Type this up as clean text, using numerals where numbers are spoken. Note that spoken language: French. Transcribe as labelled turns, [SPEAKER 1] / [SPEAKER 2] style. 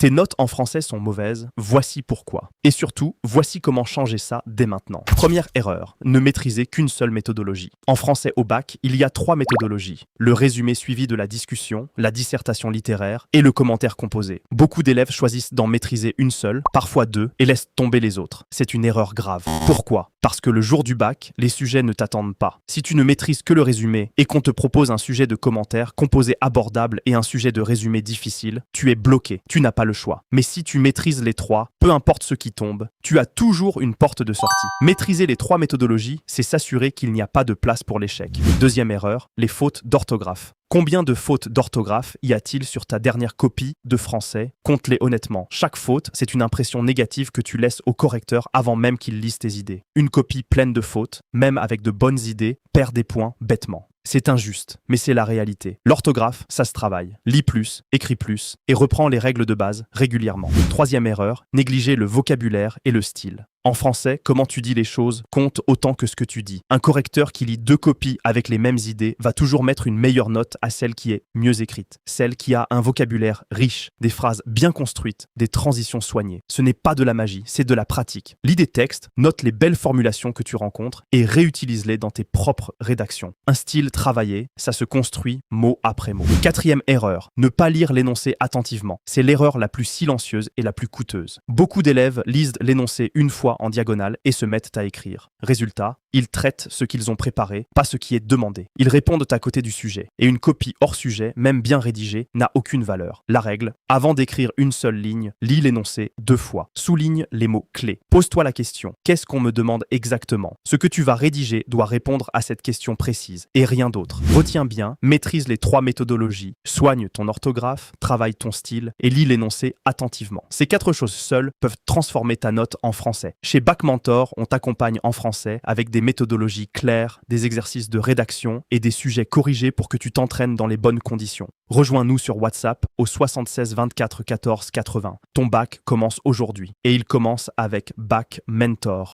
[SPEAKER 1] Tes notes en français sont mauvaises, voici pourquoi. Et surtout, voici comment changer ça dès maintenant. Première erreur, ne maîtriser qu'une seule méthodologie. En français au bac, il y a 3 méthodologies. Le résumé suivi de la discussion, la dissertation littéraire et le commentaire composé. Beaucoup d'élèves choisissent d'en maîtriser une seule, parfois 2, et laissent tomber les autres. C'est une erreur grave. Pourquoi ? Parce que le jour du bac, les sujets ne t'attendent pas. Si tu ne maîtrises que le résumé et qu'on te propose un sujet de commentaire composé abordable et un sujet de résumé difficile, tu es bloqué, tu n'as pas le choix. Mais si tu maîtrises les 3, peu importe ce qui tombe, tu as toujours une porte de sortie. Maîtriser les 3 méthodologies, c'est s'assurer qu'il n'y a pas de place pour l'échec. Deuxième erreur, les fautes d'orthographe. Combien de fautes d'orthographe y a-t-il sur ta dernière copie de français? Compte-les honnêtement. Chaque faute, c'est une impression négative que tu laisses au correcteur avant même qu'il lise tes idées. Une copie pleine de fautes, même avec de bonnes idées, perd des points bêtement. C'est injuste, mais c'est la réalité. L'orthographe, ça se travaille. Lis plus, écris plus, et reprends les règles de base régulièrement. Troisième erreur, négliger le vocabulaire et le style. En français, comment tu dis les choses compte autant que ce que tu dis. Un correcteur qui lit 2 copies avec les mêmes idées va toujours mettre une meilleure note à celle qui est mieux écrite, celle qui a un vocabulaire riche, des phrases bien construites, des transitions soignées. Ce n'est pas de la magie, c'est de la pratique. Lis des textes, note les belles formulations que tu rencontres et réutilise-les dans tes propres rédactions. Un style travaillé, ça se construit mot après mot. Quatrième erreur, ne pas lire l'énoncé attentivement. C'est l'erreur la plus silencieuse et la plus coûteuse. Beaucoup d'élèves lisent l'énoncé une fois en diagonale et se mettent à écrire. Résultat, ils traitent ce qu'ils ont préparé, pas ce qui est demandé. Ils répondent à côté du sujet. Et une copie hors sujet, même bien rédigée, n'a aucune valeur. La règle, avant d'écrire une seule ligne, lis l'énoncé 2 fois. Souligne les mots clés. Pose-toi la question, qu'est-ce qu'on me demande exactement? Ce que tu vas rédiger doit répondre à cette question précise, et rien d'autre. Retiens bien, maîtrise les 3 méthodologies, soigne ton orthographe, travaille ton style, et lis l'énoncé attentivement. Ces 4 choses seules peuvent transformer ta note en français. Chez Bac Mentor, on t'accompagne en français avec des méthodologies claires, des exercices de rédaction et des sujets corrigés pour que tu t'entraînes dans les bonnes conditions. Rejoins-nous sur WhatsApp au 76 24 14 80. Ton bac commence aujourd'hui et il commence avec Bac Mentor.